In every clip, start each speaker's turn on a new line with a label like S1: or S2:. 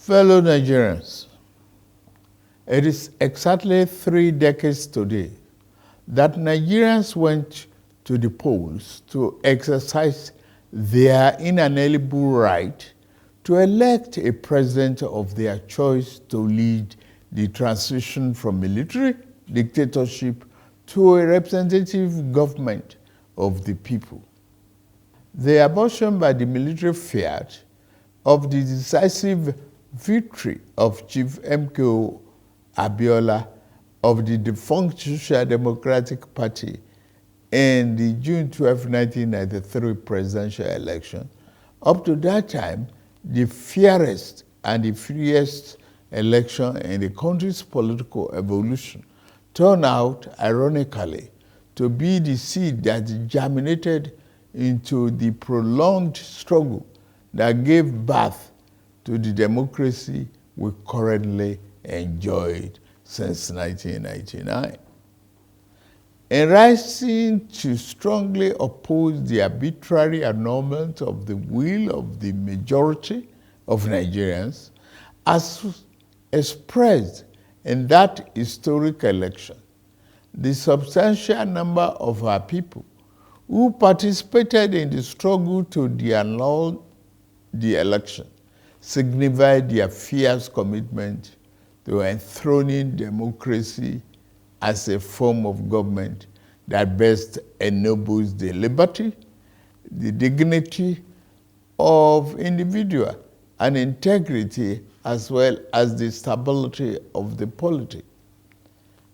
S1: Fellow Nigerians, it is exactly 3 decades today that Nigerians went to the polls to exercise their inalienable right to elect a president of their choice to lead the transition from military dictatorship to a representative government of the people. The abortion by the military fiat of the decisive victory of Chief MKO Abiola of the defunct Social Democratic Party in the June 12, 1993 presidential election, up to that time, the fairest and the freest election in the country's political evolution, turned out, ironically, to be the seed that germinated into the prolonged struggle that gave birth to the democracy we currently enjoyed since 1999. In rising to strongly oppose the arbitrary annulment of the will of the majority of Nigerians, as expressed in that historic election, the substantial number of our people who participated in the struggle to annul the election signified their fierce commitment to enthroning democracy as a form of government that best ennobles the liberty, the dignity of individual, and integrity, as well as the stability of the polity.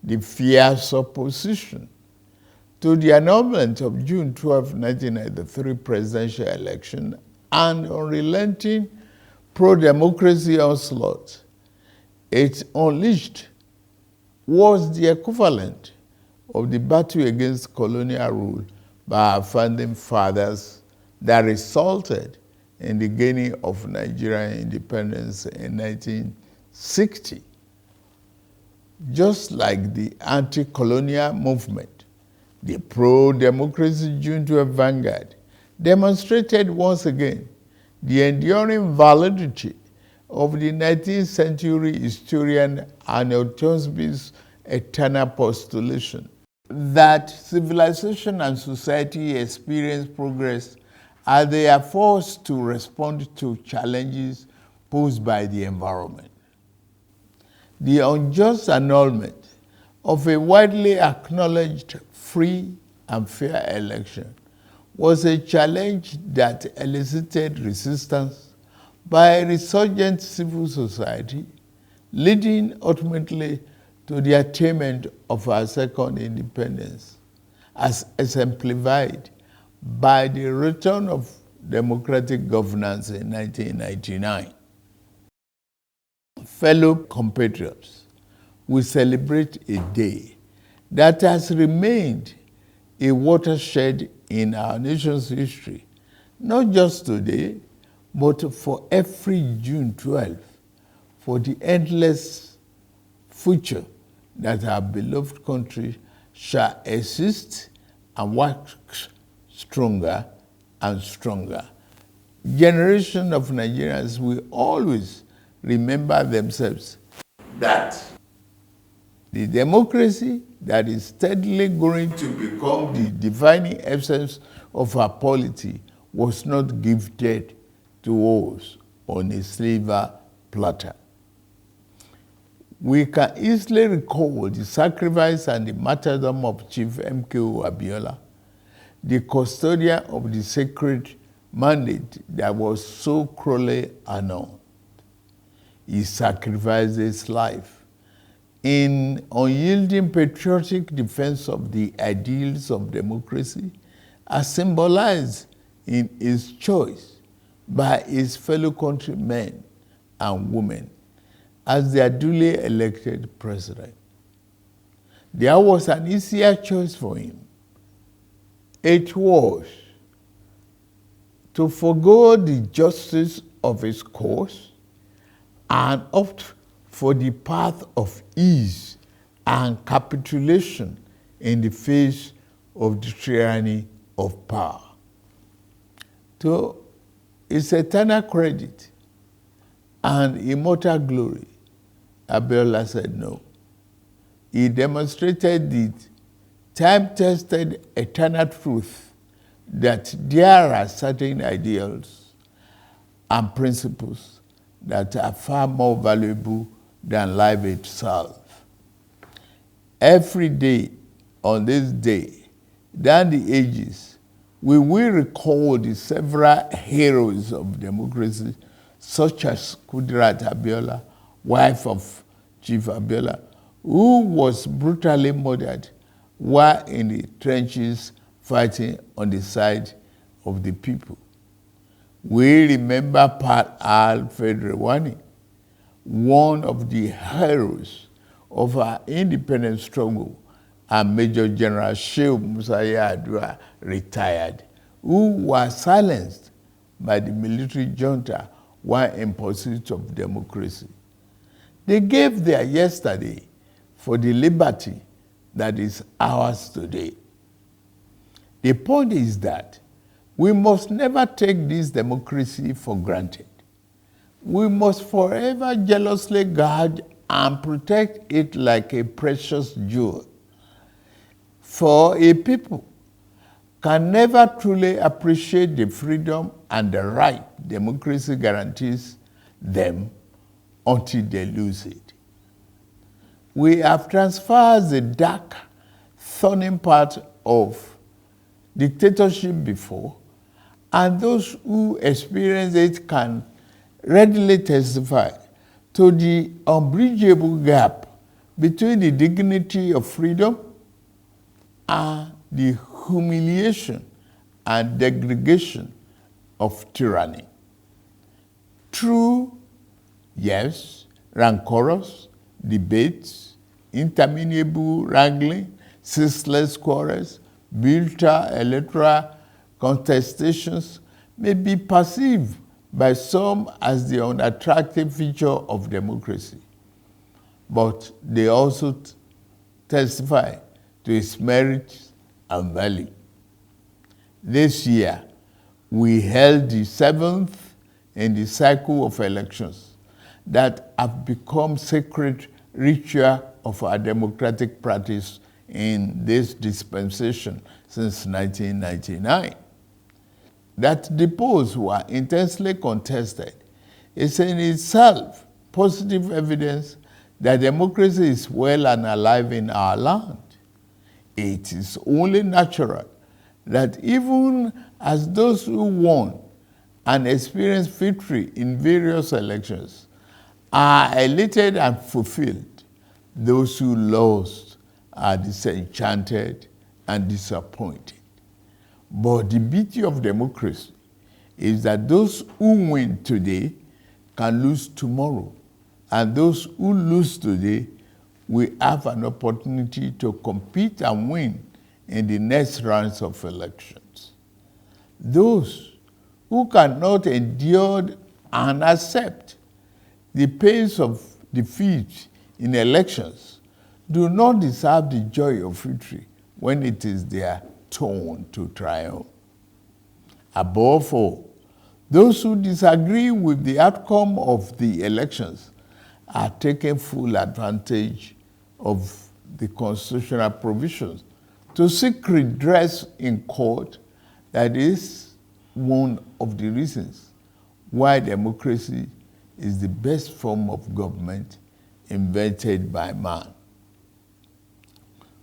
S1: The fierce opposition to the annulment of June 12, 1993 presidential election and unrelenting pro-democracy onslaught it unleashed was the equivalent of the battle against colonial rule by our founding fathers that resulted in the gaining of Nigerian independence in 1960. Just like the anti-colonial movement, the pro-democracy June 12 vanguard demonstrated once again the enduring validity of the 19th century historian Arnold Toynbee's eternal postulation that civilization and society experience progress as they are forced to respond to challenges posed by the environment. The unjust annulment of a widely acknowledged free and fair election was a challenge that elicited resistance by a resurgent civil society, leading ultimately to the attainment of our second independence, as exemplified by the return of democratic governance in 1999. Fellow compatriots, we celebrate a day that has remained a watershed in our nation's history, not just today, but for every June 12, for the endless future that our beloved country shall exist and work stronger and stronger. Generation of Nigerians will always remember themselves that the democracy that is steadily going to become the defining essence of our polity was not gifted to us on a silver platter. We can easily recall the sacrifice and the martyrdom of Chief MKO Abiola, the custodian of the sacred mandate that was so cruelly annulled. He sacrificed his life in unyielding patriotic defense of the ideals of democracy, as symbolized in his choice by his fellow countrymen and women as their duly elected president. There was an easier choice for him. It was to forgo the justice of his cause and opt for the path of ease and capitulation in the face of the tyranny of power. To his eternal credit, and immortal glory? Abiola said no. He demonstrated the time-tested eternal truth that there are certain ideals and principles that are far more valuable than life itself. Every day on this day, down the ages, we will recall the several heroes of democracy, such as Kudirat Abiola, wife of Chief Abiola, who was brutally murdered while in the trenches fighting on the side of the people. We remember Pat Alfred Rewani, one of the heroes of our independence struggle, and Major General Shehu Musa Yar'Adua, retired, who was silenced by the military junta while in pursuit of democracy. They gave their yesterday for the liberty that is ours today. The point is that we must never take this democracy for granted. We must forever jealously guard and protect it like a precious jewel. For a people can never truly appreciate the freedom and the right democracy guarantees them until they lose it. We have transferred the dark, thorny part of dictatorship before, and those who experience it can readily testify to the unbridgeable gap between the dignity of freedom and the humiliation and degradation of tyranny. True, yes, rancorous debates, interminable wrangling, ceaseless quarrels, bitter electoral contestations may be perceived by some as the unattractive feature of democracy, but they also testify to its merits and value. This year, we held the 7th in the cycle of elections that have become sacred ritual of our democratic practice in this dispensation since 1999. That the polls were intensely contested is in itself positive evidence that democracy is well and alive in our land. It is only natural that even as those who won and experienced victory in various elections are elated and fulfilled, those who lost are disenchanted and disappointed. But the beauty of democracy is that those who win today can lose tomorrow, and those who lose today will have an opportunity to compete and win in the next rounds of elections. Those who cannot endure and accept the pains of defeat in elections do not deserve the joy of victory when it is their turn to triumph. Above all, those who disagree with the outcome of the elections are taking full advantage of the constitutional provisions to seek redress in court. That is one of the reasons why democracy is the best form of government invented by man.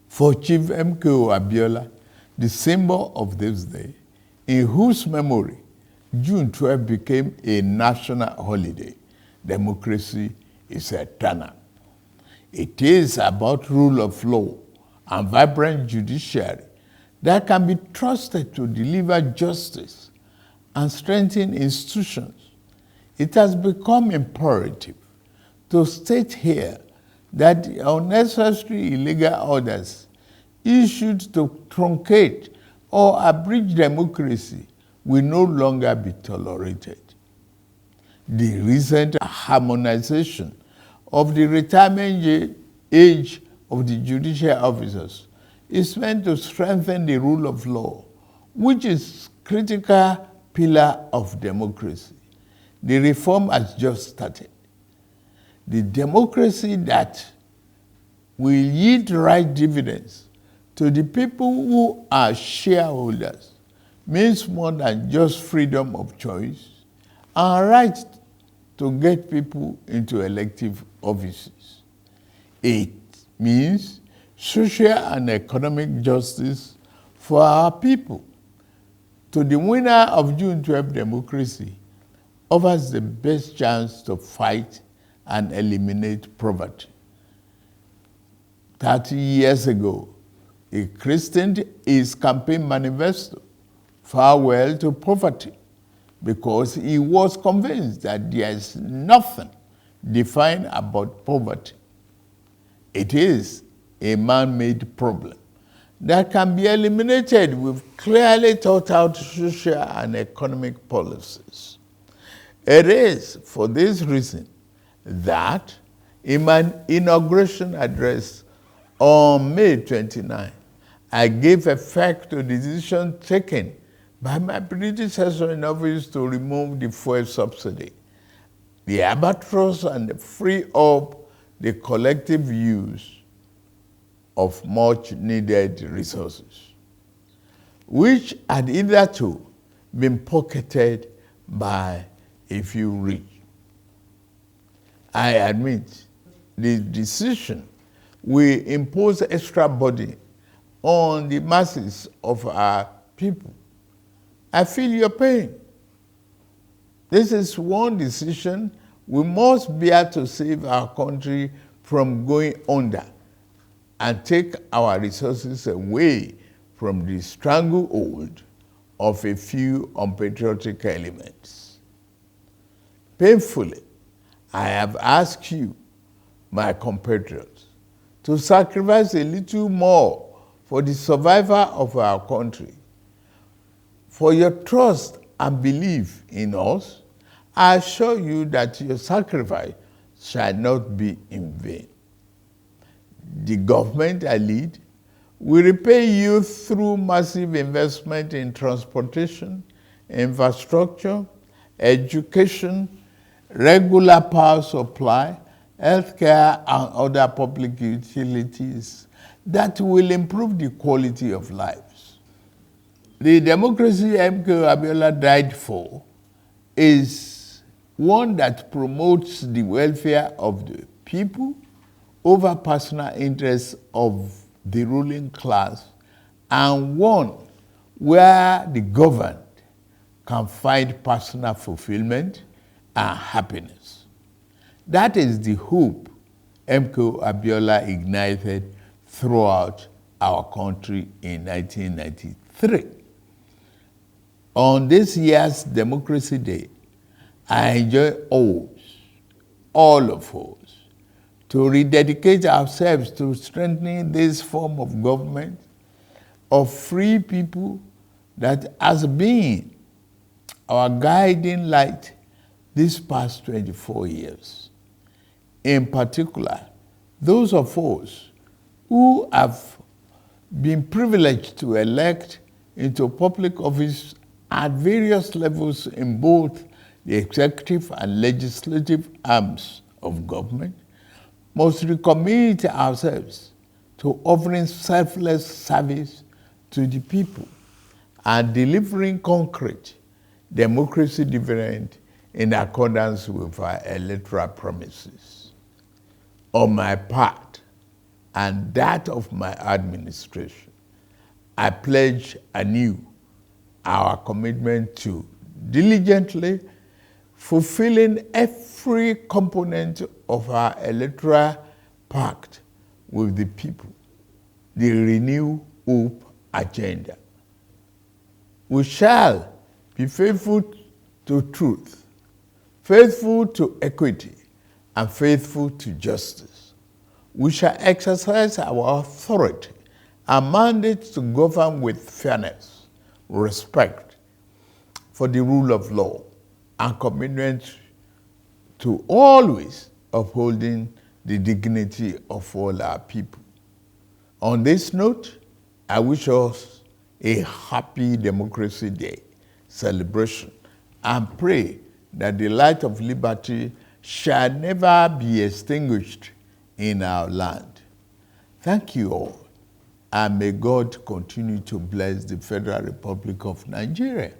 S1: For Chief MKO Abiola, the symbol of this day, in whose memory June 12 became a national holiday, democracy is eternal. It is about rule of law and vibrant judiciary that can be trusted to deliver justice and strengthen institutions. It has become imperative to state here that the unnecessary illegal orders issued to truncate or abridge democracy will no longer be tolerated. The recent harmonization of the retirement age of the judicial officers is meant to strengthen the rule of law, which is a critical pillar of democracy. The reform has just started. The democracy that will yield right dividends to the people who are shareholders means more than just freedom of choice and right to get people into elective offices. It means social and economic justice for our people. To the winner of June 12 democracy offers the best chance to fight and eliminate poverty. 30 years ago, he christened his campaign manifesto Farewell to Poverty, because he was convinced that there is nothing defined about poverty. It is a man-made problem that can be eliminated with clearly thought out social and economic policies. It is for this reason that in my inauguration address on May 29, I gave effect to the decision taken by my predecessor in office to remove the fuel subsidy, the albatross, and free up the collective use of much needed resources, which had hitherto been pocketed by a few rich. I admit the decision will impose extra burden on the masses of our people. I feel your pain. This is one decision we must bear to save our country from going under and take our resources away from the stranglehold of a few unpatriotic elements. Painfully, I have asked you, my compatriots, to sacrifice a little more for the survival of our country. For your trust and belief in us, I assure you that your sacrifice shall not be in vain. The government I lead will repay you through massive investment in transportation, infrastructure, education, regular power supply, healthcare, and other public utilities that will improve the quality of lives. The democracy MK Abiola died for is one that promotes the welfare of the people over personal interests of the ruling class, and one where the governed can find personal fulfillment and happiness. That is the hope MK Abiola ignited throughout our country in 1993. On this year's Democracy Day, I enjoy all of us, to rededicate ourselves to strengthening this form of government of free people that has been our guiding light these past 24 years. In particular, those of us who have been privileged to elect into public office at various levels in both the executive and legislative arms of government must recommit ourselves to offering selfless service to the people and delivering concrete democracy dividend in accordance with our electoral promises. On my part and that of my administration, I pledge anew our commitment to diligently fulfilling every component of our electoral pact with the people, the Renew Hope agenda. We shall be faithful to truth, faithful to equity, and faithful to justice. We shall exercise our authority and mandate to govern with fairness, respect for the rule of law, and commitment to always upholding the dignity of all our people. On this note, I wish us a happy Democracy Day celebration and pray that the light of liberty shall never be extinguished in our land. Thank you all, and may God continue to bless the Federal Republic of Nigeria.